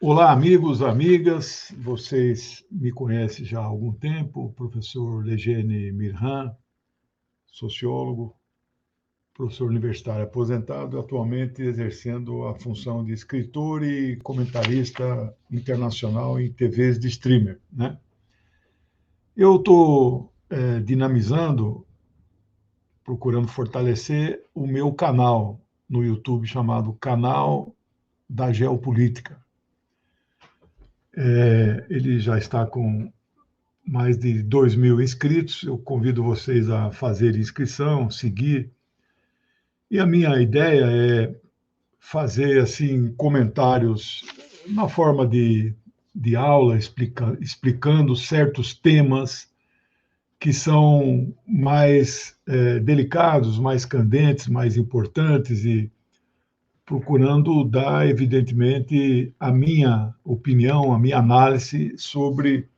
Olá, amigos, amigas. Vocês me conhecem já há algum tempo, o professor Legene Mirhan, sociólogo, professor universitário aposentado, atualmente exercendo a função de escritor e comentarista internacional em TVs de streamer, né? Eu estou dinamizando, procurando fortalecer o meu canal no YouTube chamado Canal da Geopolítica. Ele já está com mais de 2.000 inscritos. Eu convido vocês a fazer inscrição, seguir. E a minha ideia é fazer assim comentários na forma de aula, explicando certos temas que são mais delicados, mais candentes, mais importantes e procurando dar, evidentemente, a minha opinião, a minha análise sobre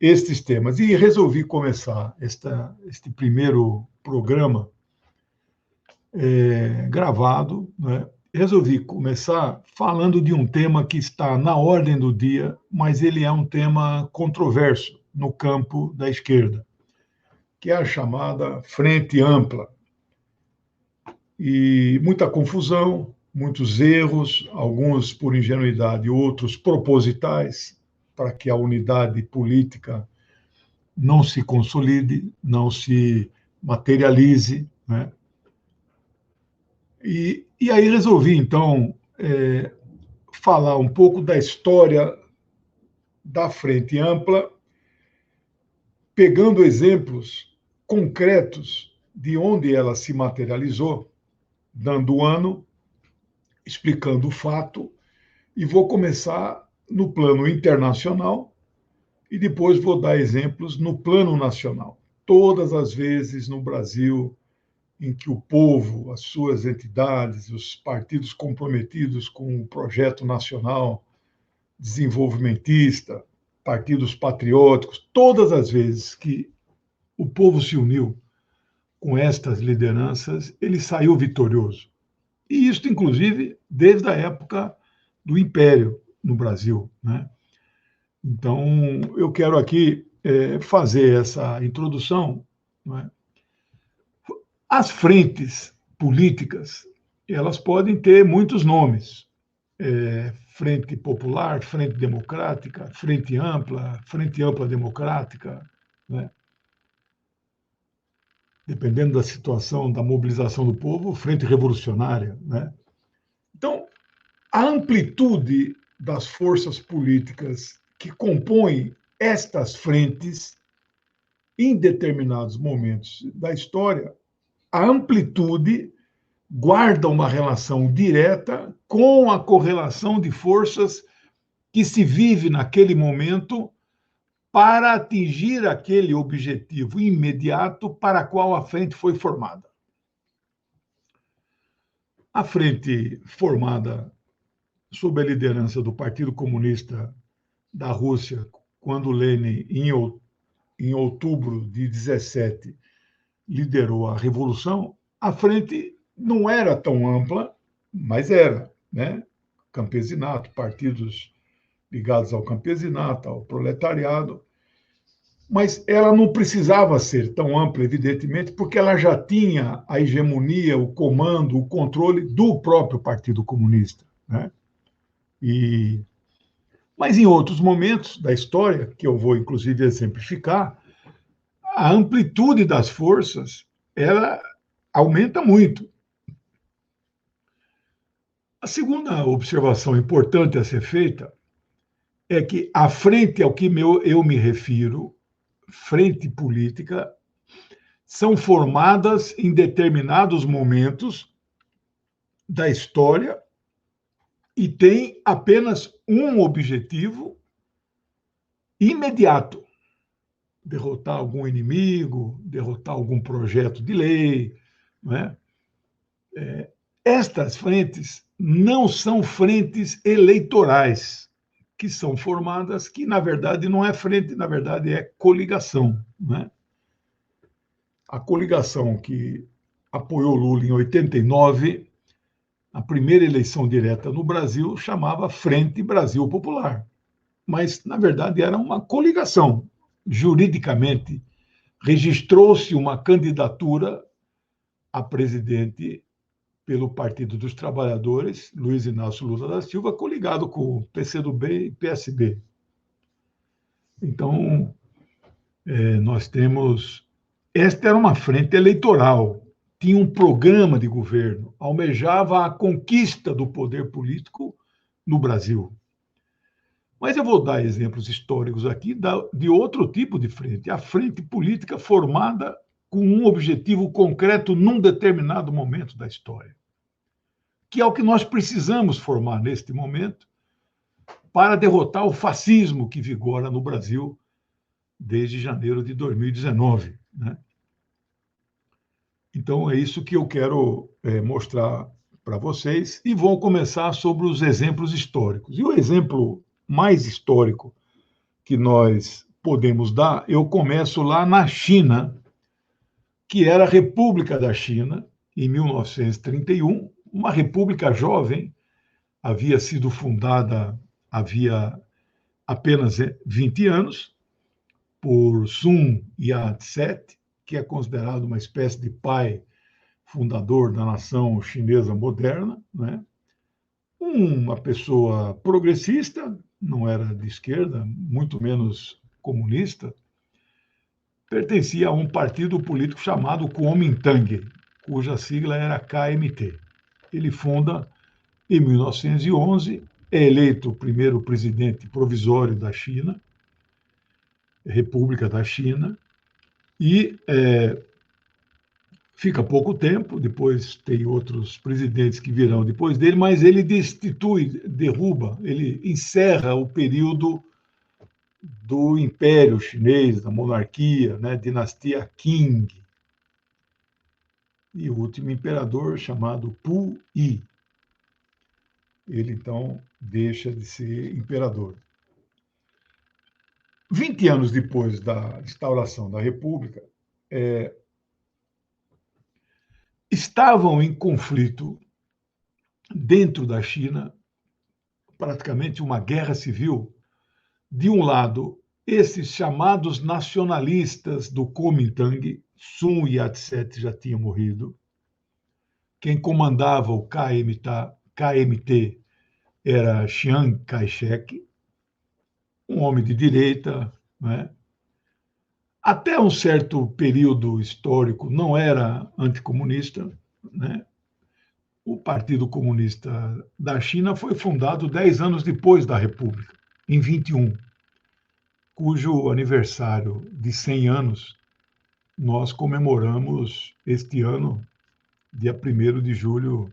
estes temas. E resolvi começar este primeiro programa gravado, né? Resolvi começar falando de um tema que está na ordem do dia, mas ele é um tema controverso no campo da esquerda, que é a chamada Frente Ampla. E muita confusão, muitos erros, alguns por ingenuidade, outros propositais, para que a unidade política não se consolide, não se materialize, né? E aí resolvi, então, falar um pouco da história da Frente Ampla, pegando exemplos concretos de onde ela se materializou, dando o ano, explicando o fato, e vou começar no plano internacional e depois vou dar exemplos no plano nacional. Todas as vezes no Brasil em que o povo, as suas entidades, os partidos comprometidos com o projeto nacional desenvolvimentista, partidos patrióticos, todas as vezes que o povo se uniu com estas lideranças, ele saiu vitorioso. E isso, inclusive, desde a época do Império no Brasil, né? Então, eu quero aqui fazer essa introdução, né? As frentes políticas, elas podem ter muitos nomes. Frente Popular, Frente Democrática, Frente Ampla Democrática, né? Dependendo da situação, da mobilização do povo, Frente Revolucionária, né? Então, a amplitude das forças políticas que compõem estas frentes, em determinados momentos da história, a amplitude guarda uma relação direta com a correlação de forças que se vive naquele momento para atingir aquele objetivo imediato para o qual a frente foi formada. A frente formada sob a liderança do Partido Comunista da Rússia, quando Lenin, em outubro de 17, liderou a Revolução, a frente não era tão ampla, mas era, né? Campesinato, partidos ligados ao campesinato, ao proletariado, mas ela não precisava ser tão ampla, evidentemente, porque ela já tinha a hegemonia, o comando, o controle do próprio Partido Comunista, né? Mas em outros momentos da história, que eu vou inclusive exemplificar, a amplitude das forças ela aumenta muito. A segunda observação importante a ser feita é que a frente ao que eu me refiro, frente política, são formadas em determinados momentos da história e têm apenas um objetivo imediato: derrotar algum inimigo, derrotar algum projeto de lei, não é? Estas frentes não são frentes eleitorais, que são formadas, que na verdade não é frente, na verdade é coligação, né? A coligação que apoiou Lula em 89 a primeira eleição direta no Brasil chamava Frente Brasil Popular, mas, na verdade, era uma coligação. Juridicamente, registrou-se uma candidatura a presidente pelo Partido dos Trabalhadores, Luiz Inácio Lula da Silva, coligado com o PCdoB e PSB. Então, nós temos... Esta era uma frente eleitoral, tinha um programa de governo, almejava a conquista do poder político no Brasil. Mas eu vou dar exemplos históricos aqui de outro tipo de frente, a frente política formada com um objetivo concreto num determinado momento da história, que é o que nós precisamos formar neste momento para derrotar o fascismo que vigora no Brasil desde janeiro de 2019, né? Então, é isso que eu quero mostrar para vocês, e vou começar sobre os exemplos históricos. E o exemplo mais histórico que nós podemos dar, eu começo lá na China, que era a República da China, em 1931, uma república jovem, havia sido fundada havia apenas 20 anos, por Sun Yat-sen, que é considerado uma espécie de pai fundador da nação chinesa moderna, né? Uma pessoa progressista, não era de esquerda, muito menos comunista, pertencia a um partido político chamado Kuomintang, cuja sigla era KMT. Ele funda em 1911, é eleito o primeiro presidente provisório da China, República da China, e fica pouco tempo, depois tem outros presidentes que virão depois dele, mas ele destitui, derruba, ele encerra o período do Império Chinês, da monarquia, né, dinastia Qing. E o último imperador, chamado Pu Yi. Ele, então, deixa de ser imperador. 20 anos depois da instauração da República, estavam em conflito dentro da China, praticamente uma guerra civil. De um lado, esses chamados nacionalistas do Kuomintang, Sun Yat-sen já tinha morrido, quem comandava o KMT era Chiang Kai-shek, um homem de direita, né? Até um certo período histórico não era anticomunista, né? O Partido Comunista da China foi fundado 10 anos depois da República, em 21, cujo aniversário de 100 anos nós comemoramos este ano, dia 1º de julho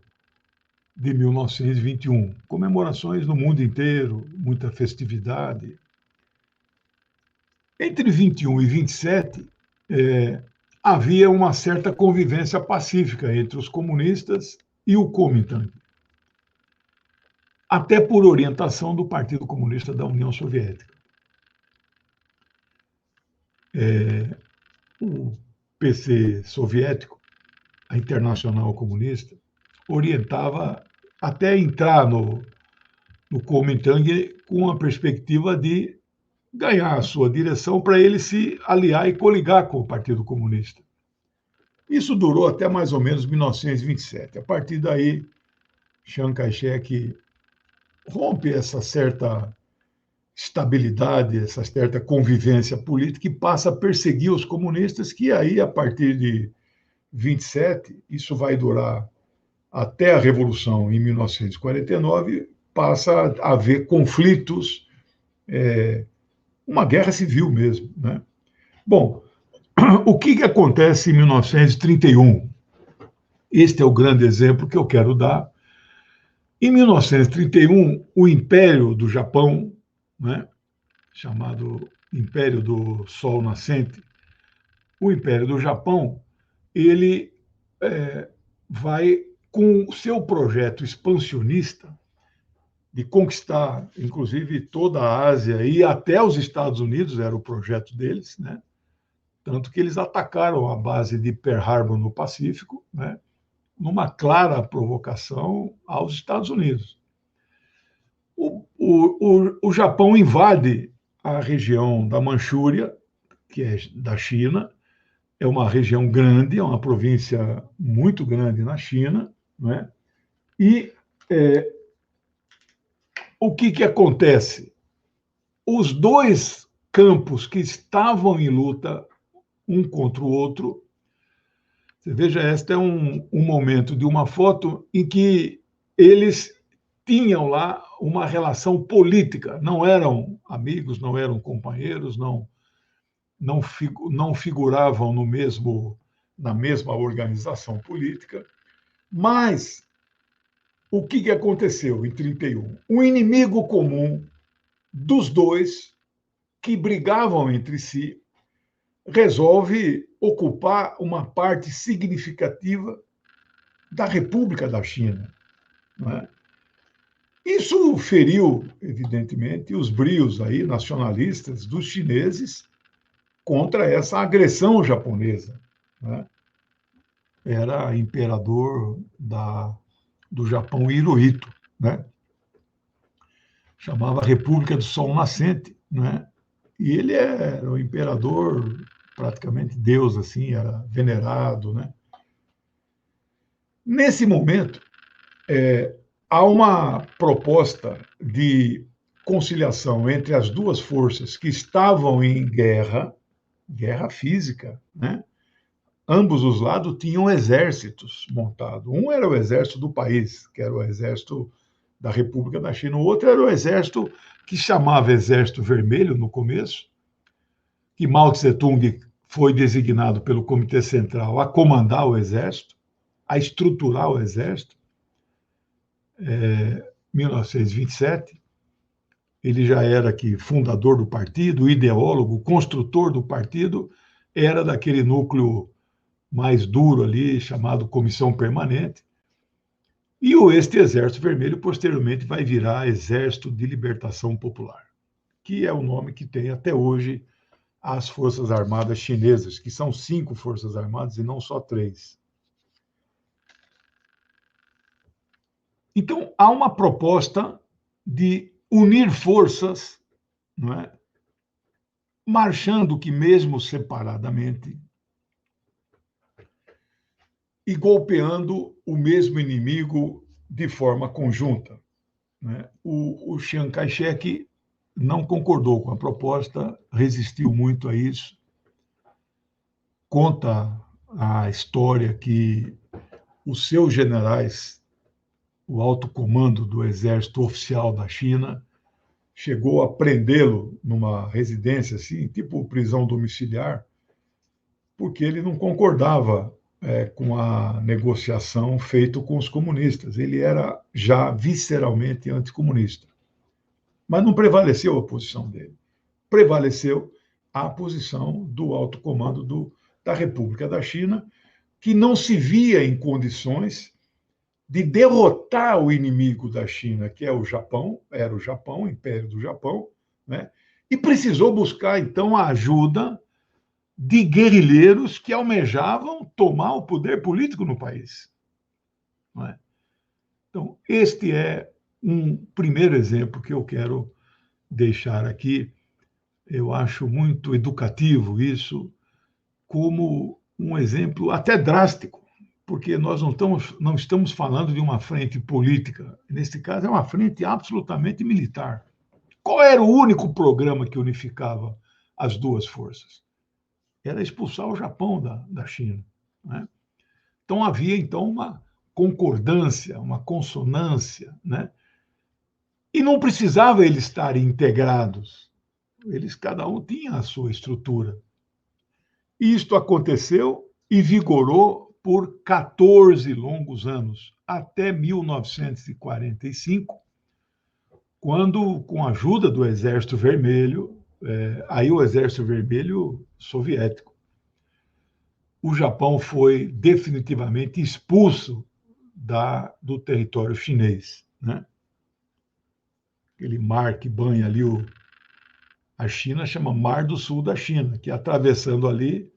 de 1921. Comemorações no mundo inteiro, muita festividade. Entre 21 e 27, havia uma certa convivência pacífica entre os comunistas e o Kuomintang, até por orientação do Partido Comunista da União Soviética. O PC soviético, a Internacional Comunista, orientava até entrar no Kuomintang com a perspectiva de ganhar a sua direção para ele se aliar e coligar com o Partido Comunista. Isso durou até mais ou menos 1927. A partir daí, Chiang Kai-shek rompe essa certa estabilidade, essa certa convivência política e passa a perseguir os comunistas, que aí, a partir de 27, isso vai durar até a Revolução em 1949, passa a haver conflitos, uma guerra civil mesmo, né? Bom, o que acontece em 1931? Este é o grande exemplo que eu quero dar. Em 1931, o Império do Japão, né, chamado Império do Sol Nascente, o Império do Japão, ele vai com o seu projeto expansionista de conquistar, inclusive, toda a Ásia e até os Estados Unidos, era o projeto deles, tanto que eles atacaram a base de Pearl Harbor no Pacífico, numa clara provocação aos Estados Unidos. O Japão invade a região da Manchúria, que é da China, é uma região grande, é uma província muito grande na China, não é? E o que acontece? Os dois campos que estavam em luta um contra o outro, você veja, este é um momento de uma foto em que eles tinham lá uma relação política, não eram amigos, não eram companheiros, não figuravam na mesma organização política, mas o que aconteceu em 1931? Um inimigo comum dos dois, que brigavam entre si, resolve ocupar uma parte significativa da República da China. Não é? Isso feriu, evidentemente, os brios aí nacionalistas dos chineses contra essa agressão japonesa. Né? Era imperador do Japão Hirohito, né? Chamava República do Sol Nascente, né? E ele era o imperador, praticamente Deus, assim, era venerado, né? Nesse momento, há uma proposta de conciliação entre as duas forças que estavam em guerra física, né? Ambos os lados tinham exércitos montados. Um era o exército do país, que era o exército da República da China. O outro era o exército que chamava Exército Vermelho no começo, que Mao Tse-tung foi designado pelo Comitê Central a comandar o exército, a estruturar o exército. 1927, ele já era aqui fundador do partido, ideólogo, construtor do partido, era daquele núcleo mais duro ali, chamado Comissão Permanente. E este Exército Vermelho, posteriormente, vai virar Exército de Libertação Popular, que é o nome que tem até hoje as Forças Armadas Chinesas, que são 5 Forças Armadas e não só 3. Então, há uma proposta de unir forças, não é? Marchando que mesmo separadamente e golpeando o mesmo inimigo de forma conjunta. Né? O Chiang Kai-shek não concordou com a proposta, resistiu muito a isso. Conta a história que os seus generais, o alto comando do exército oficial da China, chegou a prendê-lo numa residência, assim, tipo prisão domiciliar, porque ele não concordava com a negociação feita com os comunistas. Ele era já visceralmente anticomunista. Mas não prevaleceu a posição dele. Prevaleceu a posição do alto comando da República da China, que não se via em condições de derrotar o inimigo da China, que é o Japão, era o Japão, o Império do Japão, né? E precisou buscar, então, a ajuda de guerrilheiros que almejavam tomar o poder político no país. Não é? Então, este é um primeiro exemplo que eu quero deixar aqui. Eu acho muito educativo isso, como um exemplo até drástico, porque nós não estamos falando de uma frente política. Neste caso, é uma frente absolutamente militar. Qual era o único programa que unificava as duas forças? Era expulsar o Japão da China. Né? Então, havia então uma concordância, uma consonância. Né? E não precisava eles estarem integrados. Cada um tinha a sua estrutura. Isto aconteceu e vigorou por 14 longos anos, até 1945, quando, com a ajuda do Exército Vermelho, aí o Exército Vermelho soviético, o Japão foi definitivamente expulso do território chinês. Né? Aquele mar que banha ali a China chama Mar do Sul da China, que atravessando ali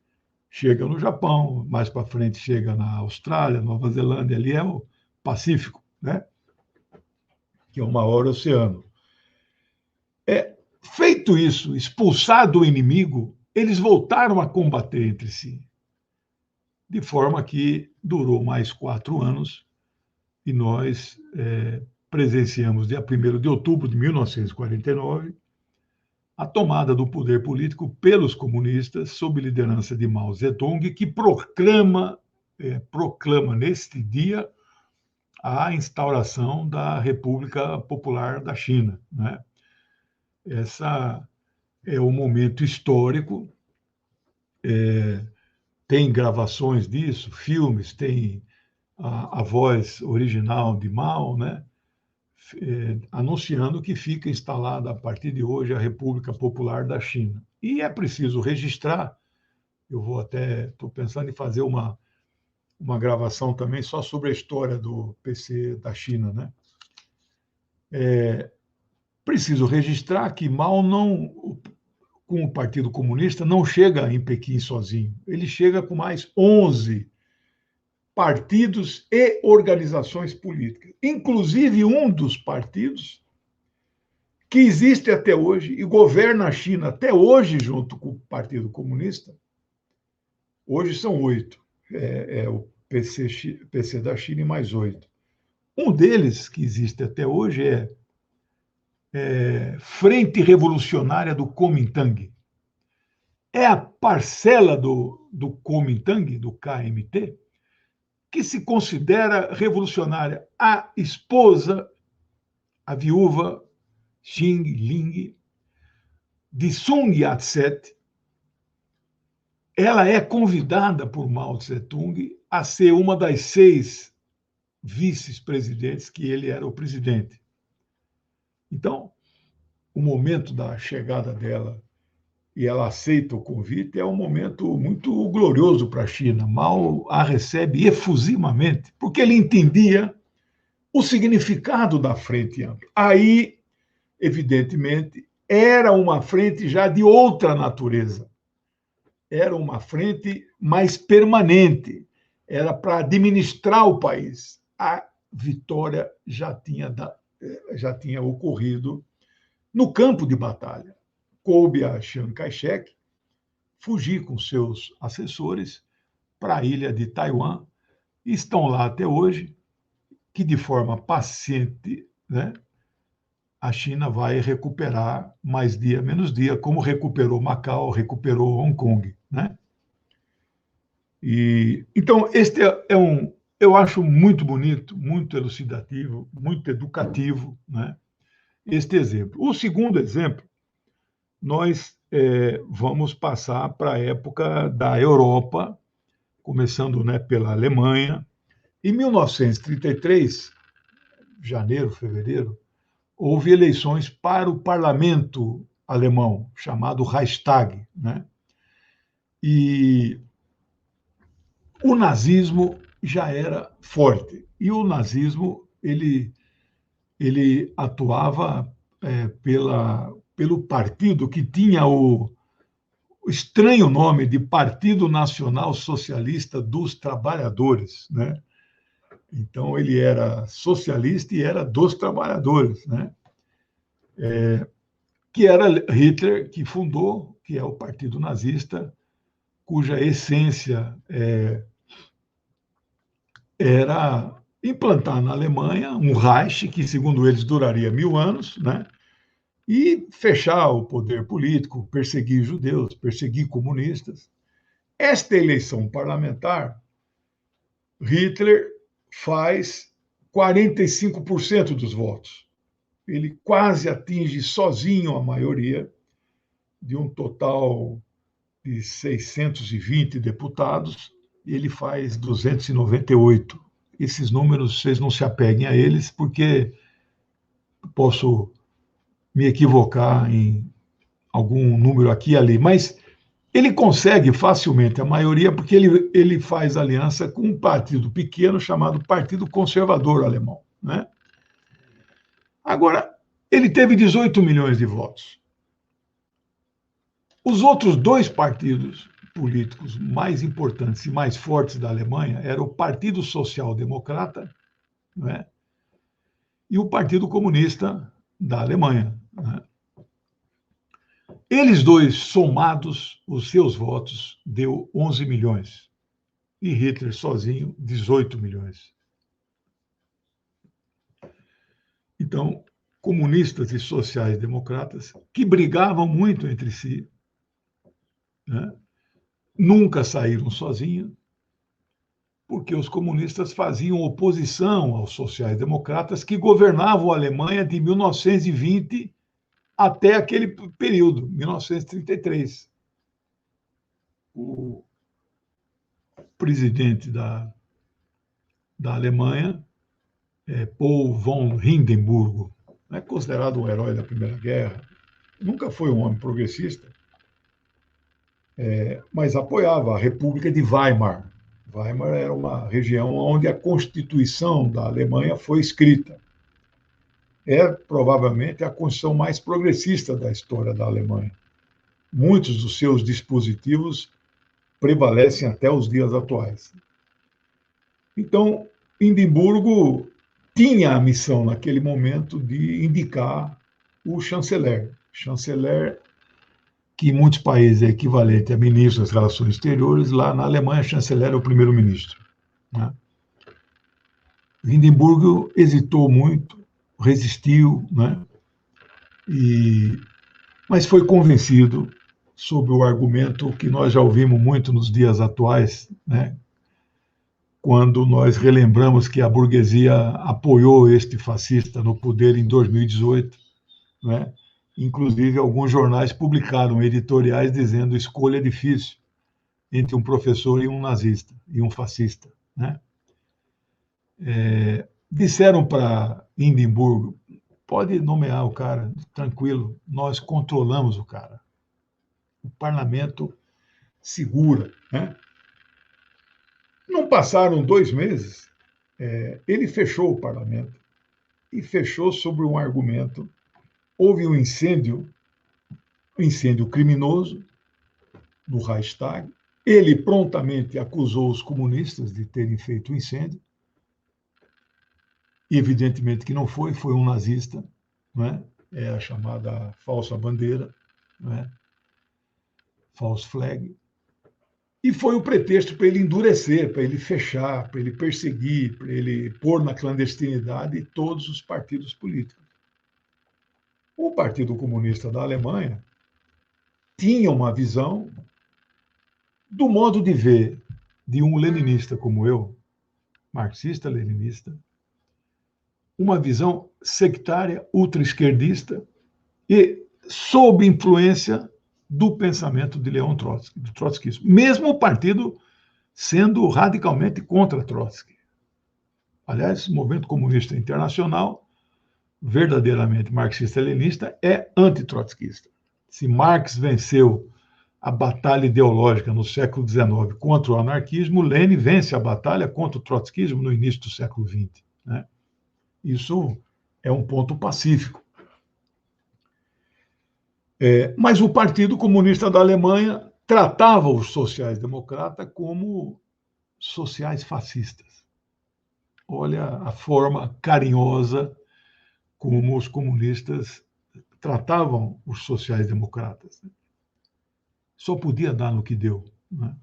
chega no Japão, mais para frente chega na Austrália, Nova Zelândia, ali é o Pacífico, né? Que é o maior oceano. Feito isso, expulsado o inimigo, eles voltaram a combater entre si, de forma que durou mais 4 anos e nós presenciamos, dia 1º de outubro de 1949, a tomada do poder político pelos comunistas, sob liderança de Mao Zedong, que proclama neste dia a instauração da República Popular da China, né? Essa é um momento histórico, tem gravações disso, filmes, tem a voz original de Mao, né? Anunciando que fica instalada a partir de hoje a República Popular da China. E é preciso registrar, estou pensando em fazer uma gravação também só sobre a história do PC da China, né? Preciso registrar que Mao não, com o Partido Comunista, não chega em Pequim sozinho. Ele chega com mais 11 partidos e organizações políticas. Inclusive, um dos partidos que existe até hoje e governa a China até hoje junto com o Partido Comunista, hoje são 8. É o PC da China e mais 8. Um deles, que existe até hoje, Frente Revolucionária do Kuomintang. É a parcela do Kuomintang, do KMT, que se considera revolucionária. A esposa, a viúva Xing Ling, de Sun Yat-sen, ela é convidada por Mao Tse-tung a ser uma das 6 vice-presidentes, que ele era o presidente. Então, o momento da chegada dela e ela aceita o convite é um momento muito glorioso para a China. Mao a recebe efusivamente, porque ele entendia o significado da frente ampla. Aí, evidentemente, era uma frente já de outra natureza. Era uma frente mais permanente. Era para administrar o país. A vitória já tinha ocorrido no campo de batalha. Coube a Chiang Kai-shek fugir com seus assessores para a ilha de Taiwan e estão lá até hoje, que de forma paciente, né, a China vai recuperar mais dia, menos dia, como recuperou Macau, recuperou Hong Kong, né? Então, este eu acho muito bonito, muito elucidativo, muito educativo, né, este exemplo. O segundo exemplo, nós vamos passar para a época da Europa, começando, né, pela Alemanha. Em 1933, janeiro, fevereiro, houve eleições para o parlamento alemão, chamado Reichstag, né? E o nazismo já era forte. E o nazismo ele atuava pelo partido que tinha o estranho nome de Partido Nacional Socialista dos Trabalhadores, né? Então ele era socialista e era dos trabalhadores, né? Que era Hitler que fundou, que é o Partido Nazista, cuja essência era implantar na Alemanha um Reich, que, segundo eles, duraria 1000 anos, né? E fechar o poder político, perseguir judeus, perseguir comunistas. Esta eleição parlamentar, Hitler faz 45% dos votos. Ele quase atinge sozinho a maioria, de um total de 620 deputados, ele faz 298. Esses números, vocês não se apeguem a eles, porque posso me equivocar em algum número aqui e ali, mas ele consegue facilmente a maioria porque ele faz aliança com um partido pequeno chamado Partido Conservador Alemão, né? Agora, ele teve 18 milhões de votos. Os outros 2 partidos, políticos mais importantes e mais fortes da Alemanha era o Partido Social Democrata, né, e o Partido Comunista da Alemanha, né. Eles dois somados, os seus votos deu 11 milhões e Hitler sozinho 18 milhões. Então, comunistas e sociais-democratas que brigavam muito entre si, né, nunca saíram sozinhos, porque os comunistas faziam oposição aos sociais-democratas que governavam a Alemanha de 1920 até aquele período, 1933. O presidente da Alemanha, Paul von Hindenburg, é considerado um herói da Primeira Guerra, nunca foi um homem progressista, mas apoiava a República de Weimar. Weimar era uma região onde a Constituição da Alemanha foi escrita. É provavelmente a Constituição mais progressista da história da Alemanha. Muitos dos seus dispositivos prevalecem até os dias atuais. Então, Hindenburgo tinha a missão, naquele momento, de indicar o chanceler. Chanceler, que em muitos países é equivalente a ministro das Relações Exteriores, lá na Alemanha, chanceler é o primeiro-ministro, né? Hindenburgo hesitou muito, resistiu, né? Mas foi convencido sob o argumento que nós já ouvimos muito nos dias atuais, né? Quando nós relembramos que a burguesia apoiou este fascista no poder em 2018, né? Inclusive, alguns jornais publicaram editoriais dizendo escolha difícil entre um professor e um nazista, e um fascista, né? Disseram para Hindenburgo, pode nomear o cara, tranquilo, nós controlamos o cara. O parlamento segura, né? Não passaram 2 meses, ele fechou o parlamento e fechou sobre um argumento. Houve um incêndio criminoso no Reichstag. Ele prontamente acusou os comunistas de terem feito o incêndio. E evidentemente que não foi um nazista, né? É a chamada falsa bandeira, né? False flag. E foi o pretexto para ele endurecer, para ele fechar, para ele perseguir, para ele pôr na clandestinidade todos os partidos políticos. O Partido Comunista da Alemanha tinha uma visão do modo de ver de um leninista como eu, marxista-leninista, uma visão sectária, ultra-esquerdista e sob influência do pensamento de Leon Trotsky, do trotskismo, mesmo o partido sendo radicalmente contra Trotsky. Aliás, o movimento comunista internacional, verdadeiramente marxista-leninista, é anti-trotskista. Se Marx venceu a batalha ideológica no século XIX contra o anarquismo, Lenin vence a batalha contra o trotskismo no início do século XX, né? Isso é um ponto pacífico. Mas o Partido Comunista da Alemanha tratava os sociais-democratas como sociais fascistas. Olha a forma carinhosa como os comunistas tratavam os sociais-democratas. Só podia dar no que deu, né?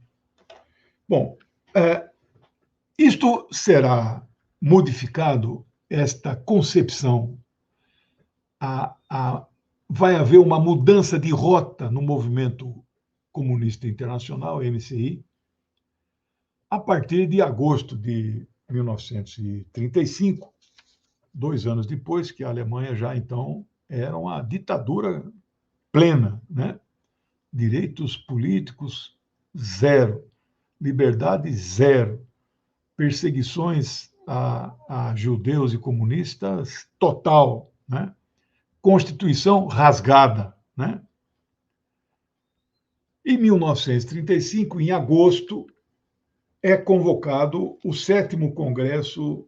Bom, isto será modificado, esta concepção. Vai haver uma mudança de rota no movimento comunista internacional, MCI, a partir de agosto de 1935, 2 anos depois, que a Alemanha já então era uma ditadura plena, né? Direitos políticos, zero. Liberdade, zero. Perseguições a judeus e comunistas, total, né? Constituição rasgada, né? Em 1935, em agosto, é convocado o 7º Congresso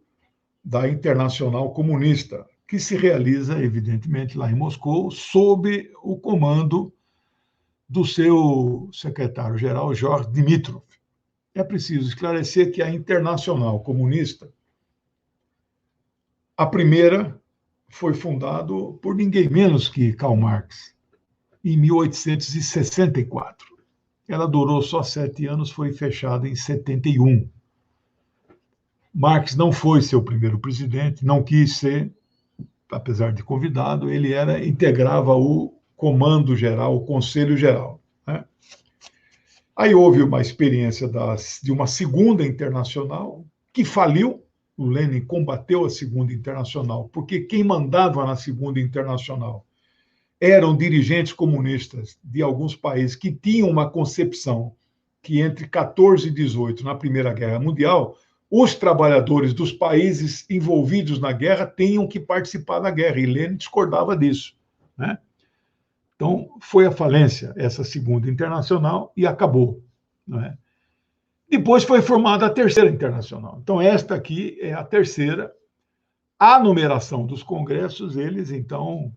da Internacional Comunista, que se realiza, evidentemente, lá em Moscou, sob o comando do seu secretário-geral, George Dimitrov. É preciso esclarecer que a Internacional Comunista, a primeira, foi fundada por ninguém menos que Karl Marx, em 1864. Ela durou só 7 anos, foi fechada em 71. Marx não foi seu primeiro presidente, não quis ser, apesar de convidado, ele integrava o comando geral, o conselho geral. Né? Aí houve uma experiência de uma segunda internacional que faliu. O Lenin combateu a segunda internacional, porque quem mandava na segunda internacional eram dirigentes comunistas de alguns países que tinham uma concepção que entre 14 e 18, na Primeira Guerra Mundial, os trabalhadores dos países envolvidos na guerra tenham que participar da guerra, e Lenin discordava disso. Né? Então, foi à falência essa segunda internacional e acabou. Né? Depois foi formada a terceira internacional. Então, esta aqui é a terceira. A numeração dos congressos, eles, então,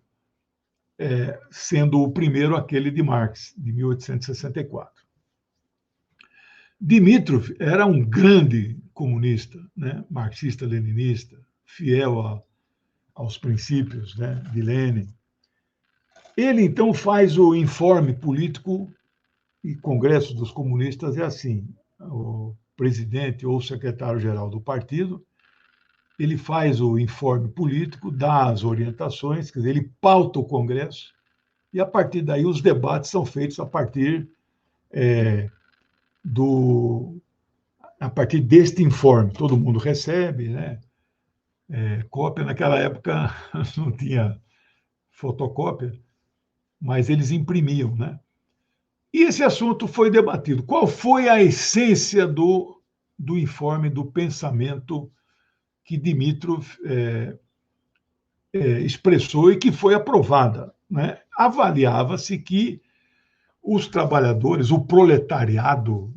sendo o primeiro aquele de Marx, de 1864. Dimitrov era um grande comunista, né? Marxista-leninista, fiel aos princípios, né, de Lenin. Ele, então, faz o informe político, e Congresso dos Comunistas é assim, o presidente ou secretário-geral do partido, ele faz o informe político, dá as orientações, quer dizer, ele pauta o Congresso, e a partir daí os debates são feitos a partir a partir deste informe. Todo mundo recebe, né? Cópia. Naquela época não tinha fotocópia, mas eles imprimiam, né? E esse assunto foi debatido. Qual foi a essência do informe, do pensamento que Dimitrov expressou e que foi aprovada? Né? Avaliava-se que os trabalhadores, o proletariado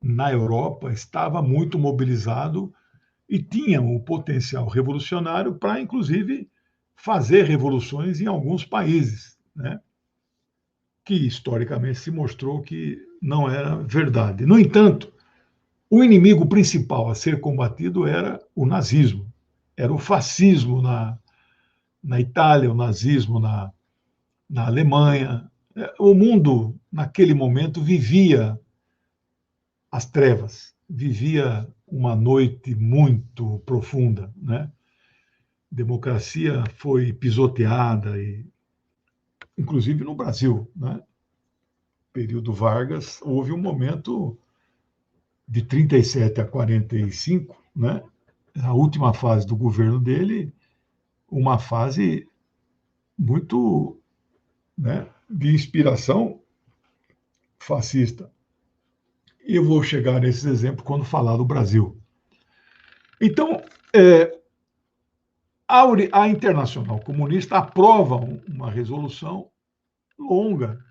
na Europa estava muito mobilizado e tinha um potencial revolucionário para, inclusive, fazer revoluções em alguns países, né? Que historicamente se mostrou que não era verdade. No entanto, o inimigo principal a ser combatido era o nazismo, era o fascismo na Itália, o nazismo na Alemanha. O mundo, naquele momento, vivia as trevas, vivia uma noite muito profunda, né? Democracia foi pisoteada, inclusive no Brasil, né? Período Vargas, houve um momento de 37 a 45, né? A última fase do governo dele, uma fase muito, né, de inspiração fascista. E eu vou chegar nesses exemplos quando falar do Brasil. Então, a Internacional Comunista aprova uma resolução longa,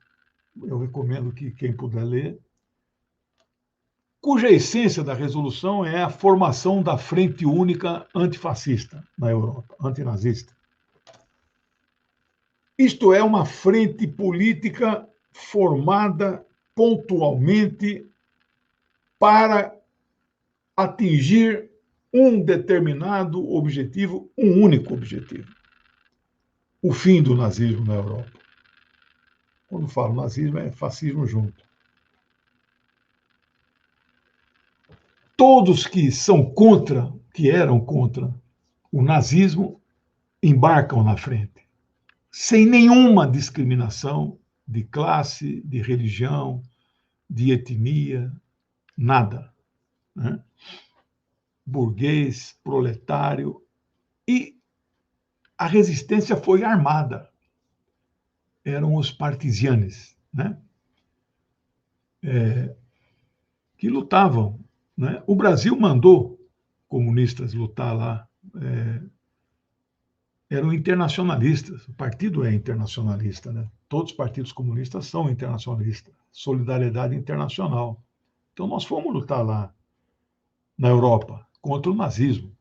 eu recomendo que quem puder ler, cuja essência da resolução é a formação da Frente Única Antifascista na Europa, antinazista. Isto é uma frente política formada pontualmente para atingir um determinado objetivo, um único objetivo: o fim do nazismo na Europa. Quando falo nazismo, é fascismo junto. Todos que são contra, que eram contra o nazismo, embarcam na frente, sem nenhuma discriminação de classe, de religião, de etnia, nada. Né? Burguês, proletário, e a resistência foi armada. Eram os partisanes, né? Que lutavam. Né? O Brasil mandou comunistas lutar lá. Eram internacionalistas. O partido é internacionalista. Né? Todos os partidos comunistas são internacionalistas. Solidariedade internacional. Então, nós fomos lutar lá na Europa contra o nazismo,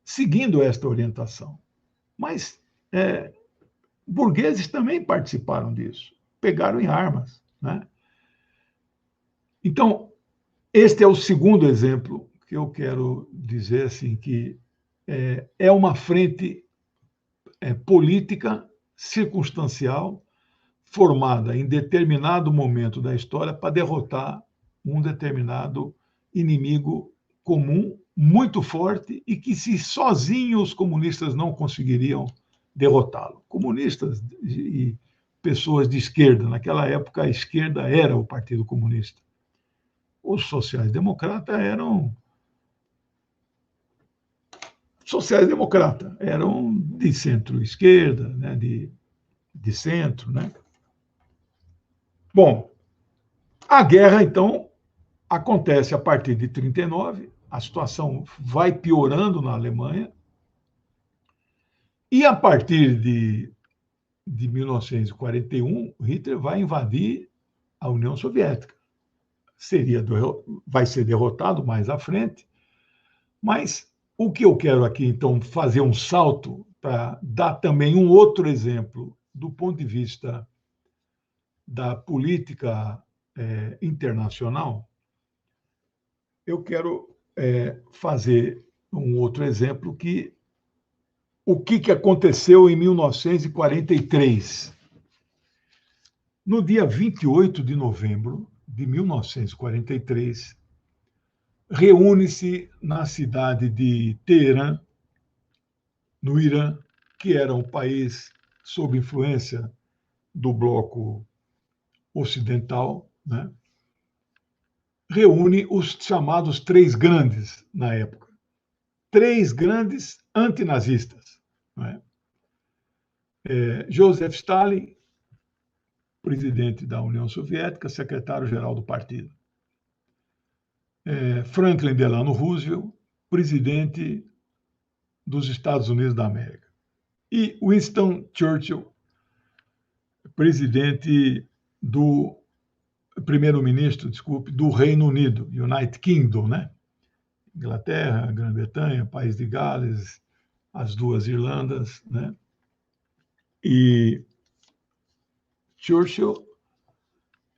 seguindo esta orientação. Mas burgueses também participaram disso, pegaram em armas. né? Então, este é o segundo exemplo que eu quero dizer assim, que é uma frente política circunstancial formada em determinado momento da história para derrotar um determinado inimigo comum, muito forte, e que se sozinhos os comunistas não conseguiriam derrotá-lo. Comunistas e pessoas de esquerda, naquela época a esquerda era o Partido Comunista. Os sociais-democratas eram de centro-esquerda, né, de centro, né? Bom, a guerra, então, acontece a partir de 1939, a situação vai piorando na Alemanha, e a partir de 1941, Hitler vai invadir a União Soviética. Vai ser derrotado mais à frente, mas o que eu quero aqui, então, fazer um salto para dar também um outro exemplo do ponto de vista da política internacional, eu quero fazer um outro exemplo que o que aconteceu em 1943. No dia 28 de novembro de 1943, reúne-se na cidade de Teherã, no Irã, que era um país sob influência do bloco ocidental, né? Reúne os chamados três grandes na época. Três grandes antinazistas. Né? Joseph Stalin, presidente da União Soviética, secretário-geral do partido. Franklin Delano Roosevelt, presidente dos Estados Unidos da América. E Winston Churchill, primeiro-ministro, do Reino Unido, United Kingdom, né? Inglaterra, Grã-Bretanha, País de Gales, as duas Irlandas, né? E Churchill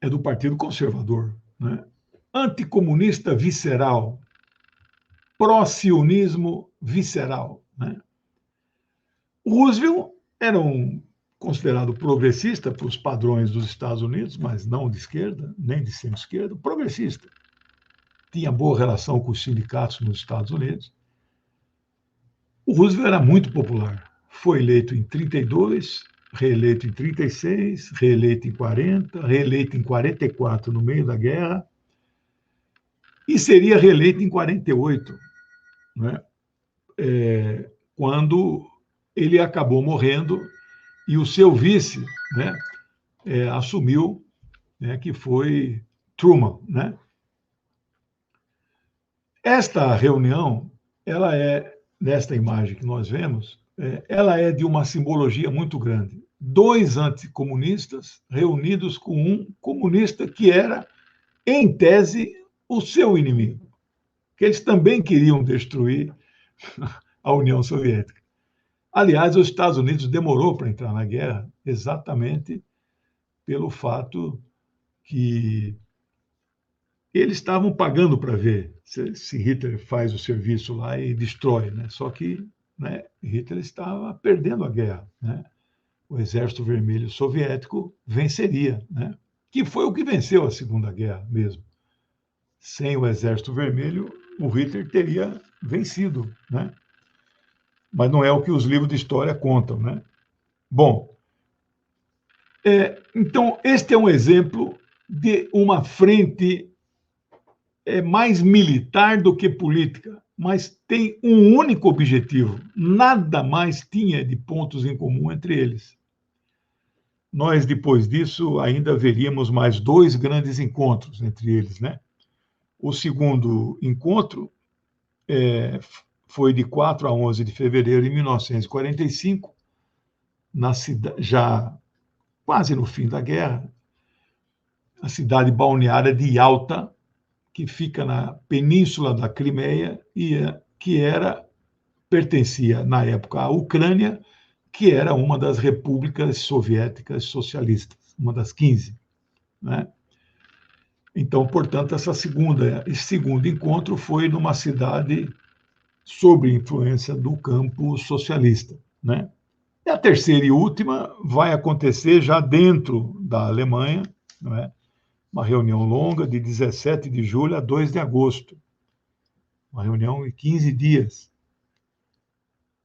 é do Partido Conservador, né? Anticomunista visceral, pró-sionismo visceral, né? Roosevelt era considerado progressista para os padrões dos Estados Unidos, mas não de esquerda, nem de centro-esquerda, progressista. Tinha boa relação com os sindicatos nos Estados Unidos. O Roosevelt era muito popular. Foi eleito em 32, reeleito em 36, reeleito em 40, reeleito em 44 no meio da guerra, e seria reeleito em 48, né? Quando ele acabou morrendo e o seu vice, né, assumiu, né, que foi Truman, né? Esta reunião, nesta imagem que nós vemos, ela é de uma simbologia muito grande. Dois anticomunistas reunidos com um comunista que era, em tese, o seu inimigo, que eles também queriam destruir a União Soviética. Aliás, os Estados Unidos demorou para entrar na guerra exatamente pelo fato que eles estavam pagando para ver se Hitler faz o serviço lá e destrói, né? Só que, né, Hitler estava perdendo a guerra, né? O Exército Vermelho Soviético venceria, né? Que foi o que venceu a Segunda Guerra mesmo. Sem o Exército Vermelho, o Hitler teria vencido, né? Mas não é o que os livros de história contam, né? Bom, então este é um exemplo de uma frente mais militar do que política, mas tem um único objetivo. Nada mais tinha de pontos em comum entre eles. Nós, depois disso, ainda veríamos mais dois grandes encontros entre eles, né? O segundo encontro foi de 4 a 11 de fevereiro de 1945, já quase no fim da guerra, a cidade balneária de Yalta, que fica na península da Crimeia e que pertencia, na época, à Ucrânia, que era uma das repúblicas soviéticas socialistas, uma das 15. né? Então, portanto, esse segundo encontro foi numa cidade sob influência do campo socialista, né? E a terceira e última vai acontecer já dentro da Alemanha, não é? Uma reunião longa de 17 de julho a 2 de agosto, uma reunião de 15 dias.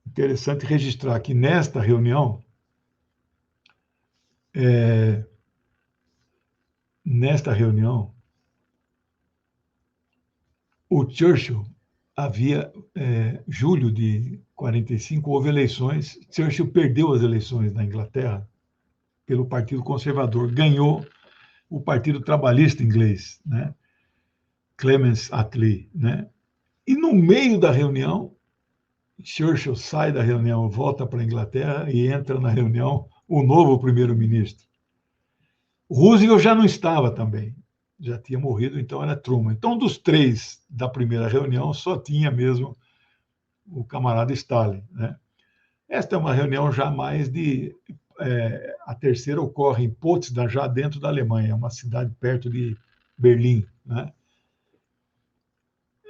Interessante registrar que nesta reunião, nesta reunião, o Churchill havia, julho de 45, houve eleições, Churchill perdeu as eleições na Inglaterra pelo Partido Conservador, ganhou o Partido Trabalhista inglês, né? Clements Attlee, né? E no meio da reunião, Churchill sai da reunião, volta para a Inglaterra e entra na reunião o novo primeiro-ministro. Roosevelt já não estava também, já tinha morrido, então era Truman. Então, dos três da primeira reunião, só tinha mesmo o camarada Stalin, né? Esta é uma reunião já mais de... a terceira ocorre em Potsdam, já dentro da Alemanha, uma cidade perto de Berlim, né?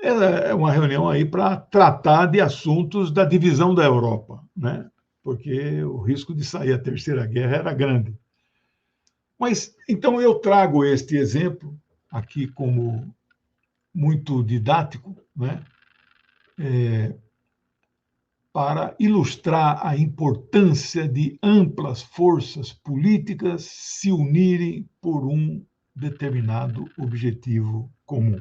É uma reunião aí para tratar de assuntos da divisão da Europa, né? Porque o risco de sair a Terceira Guerra era grande. Mas, então, eu trago este exemplo aqui como muito didático, né? Para ilustrar a importância de amplas forças políticas se unirem por um determinado objetivo comum.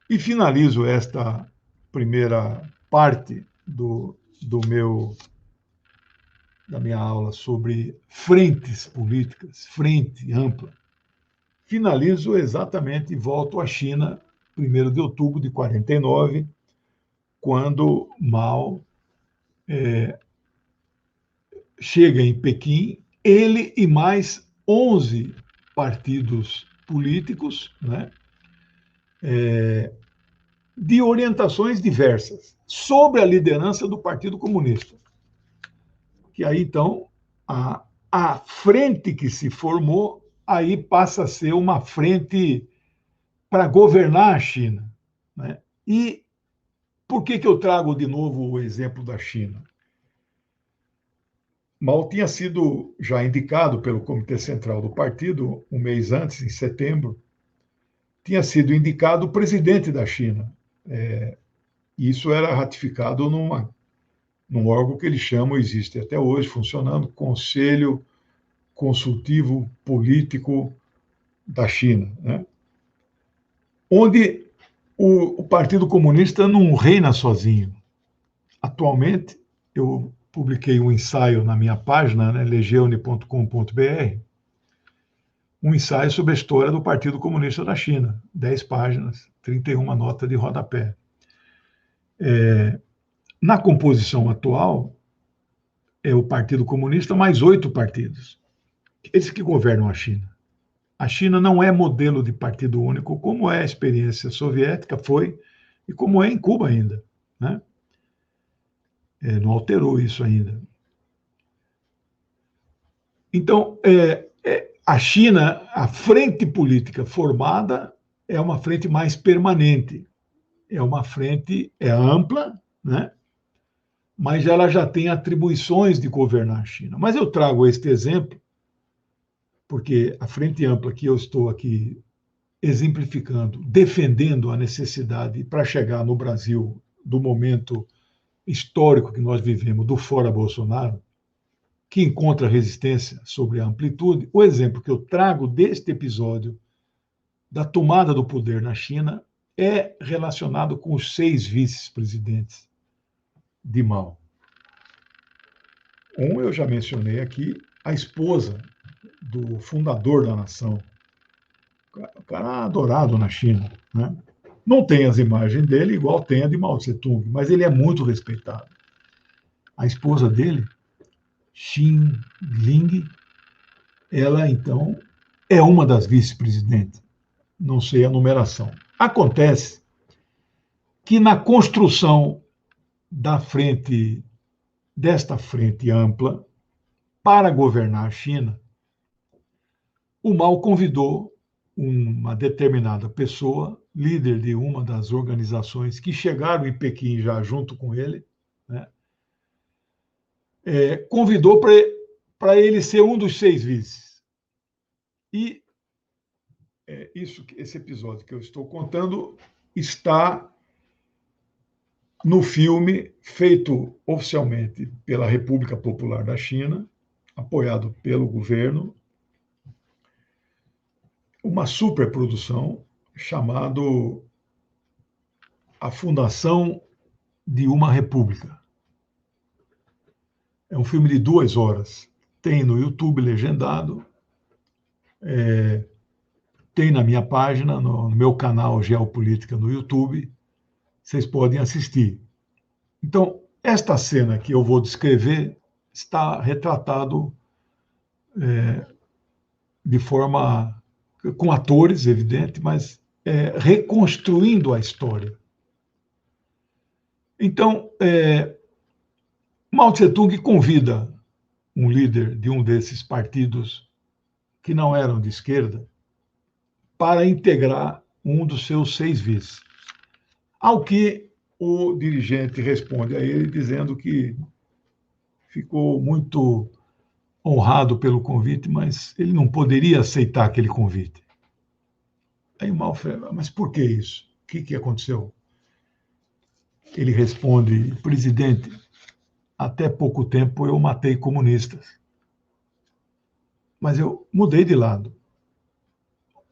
E finalizo esta primeira parte da minha aula sobre frentes políticas, frente ampla. Finalizo exatamente e volto à China, 1º de outubro de 49, quando Mao chega em Pequim, ele e mais 11 partidos políticos, né, de orientações diversas, sob a liderança do Partido Comunista. Que aí, então, a frente que se formou, aí passa a ser uma frente para governar a China, né? E por que eu trago de novo o exemplo da China? Mao tinha sido já indicado pelo Comitê Central do Partido, um mês antes, em setembro, tinha sido indicado o presidente da China. Isso era ratificado num órgão que eles chamam, existe até hoje funcionando, Conselho Consultivo Político da China, né? Onde o Partido Comunista não reina sozinho. Atualmente, eu publiquei um ensaio na minha página, né, legeune.com.br, um ensaio sobre a história do Partido Comunista da China, 10 páginas, 31 notas de rodapé. Na composição atual, é o Partido Comunista mais 8 partidos. Eles que governam a China. A China não é modelo de partido único, como é a experiência soviética, foi, e como é em Cuba ainda, né? Não alterou isso ainda. Então, a China, a frente política formada é uma frente mais permanente, é uma frente ampla, né? Mas ela já tem atribuições de governar a China. Mas eu trago este exemplo porque a frente ampla que eu estou aqui exemplificando, defendendo a necessidade para chegar no Brasil do momento histórico que nós vivemos, do fora Bolsonaro, que encontra resistência sobre a amplitude, o exemplo que eu trago deste episódio da tomada do poder na China é relacionado com os 6 vice-presidentes de Mao. Um eu já mencionei aqui, a esposa do fundador da nação, o cara adorado na China, né? Não tem as imagens dele igual tem a de Mao Tse-tung, mas ele é muito respeitado. A esposa dele, Xin Ling, ela então é uma das vice-presidentes. Não sei a numeração. Acontece que na construção desta frente ampla para governar a China, o Mao convidou uma determinada pessoa, líder de uma das organizações que chegaram em Pequim já junto com ele, né? Convidou para ele ser um dos 6 vices. E esse episódio que eu estou contando está no filme feito oficialmente pela República Popular da China, apoiado pelo governo, uma superprodução chamado A Fundação de uma República. É um filme de 2 horas. Tem no YouTube legendado, tem na minha página, no meu canal Geopolítica no YouTube, vocês podem assistir. Então, esta cena que eu vou descrever está retratado de forma com atores, evidente, mas reconstruindo a história. Então, Mao Tse-tung convida um líder de um desses partidos que não eram de esquerda para integrar um dos seus 6 vices. Ao que o dirigente responde a ele dizendo que ficou muito honrado pelo convite, mas ele não poderia aceitar aquele convite. Aí o Mao fala, mas por que isso? O que aconteceu? Ele responde, presidente, até pouco tempo eu matei comunistas, mas eu mudei de lado.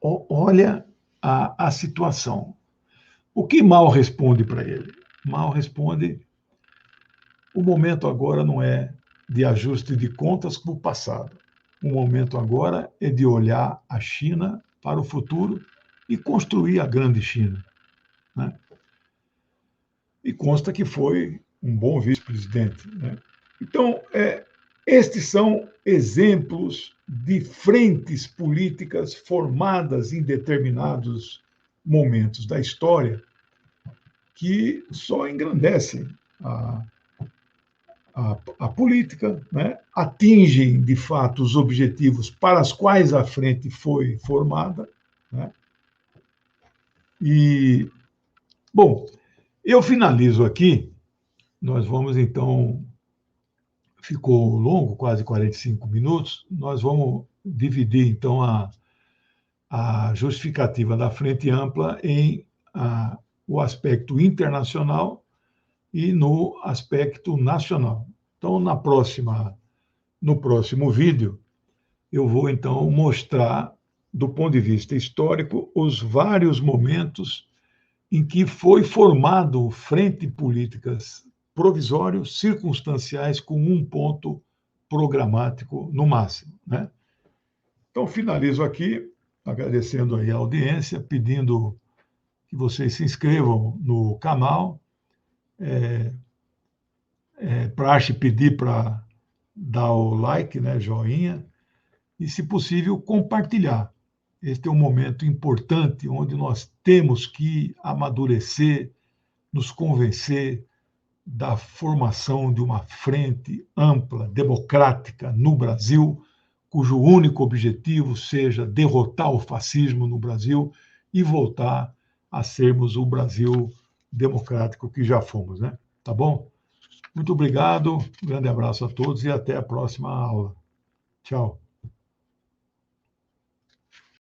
Olha a situação. O que Mao responde para ele? Mao responde, o momento agora não é de ajuste de contas com o passado. O momento agora é de olhar a China para o futuro e construir a grande China, né? E consta que foi um bom vice-presidente, né? Então, estes são exemplos de frentes políticas formadas em determinados momentos da história que só engrandecem a política, né? Atingem, de fato, os objetivos para os quais a frente foi formada, né? E, bom, eu finalizo aqui. Nós vamos, então, ficou longo, quase 45 minutos. Nós vamos dividir, então, a justificativa da Frente Ampla em o aspecto internacional e no aspecto nacional. Então, no próximo vídeo, eu vou, então, mostrar, do ponto de vista histórico, os vários momentos em que foi formado frente políticas provisórios, circunstanciais, com um ponto programático no máximo, né? Então, finalizo aqui, agradecendo aí a audiência, pedindo que vocês se inscrevam no canal, praxe pedir para dar o like, né, joinha, e, se possível, compartilhar. Este é um momento importante onde nós temos que amadurecer, nos convencer da formação de uma frente ampla, democrática no Brasil, cujo único objetivo seja derrotar o fascismo no Brasil e voltar a sermos o Brasil democrático que já fomos, né? Tá bom? Muito obrigado, um grande abraço a todos e até a próxima aula. Tchau.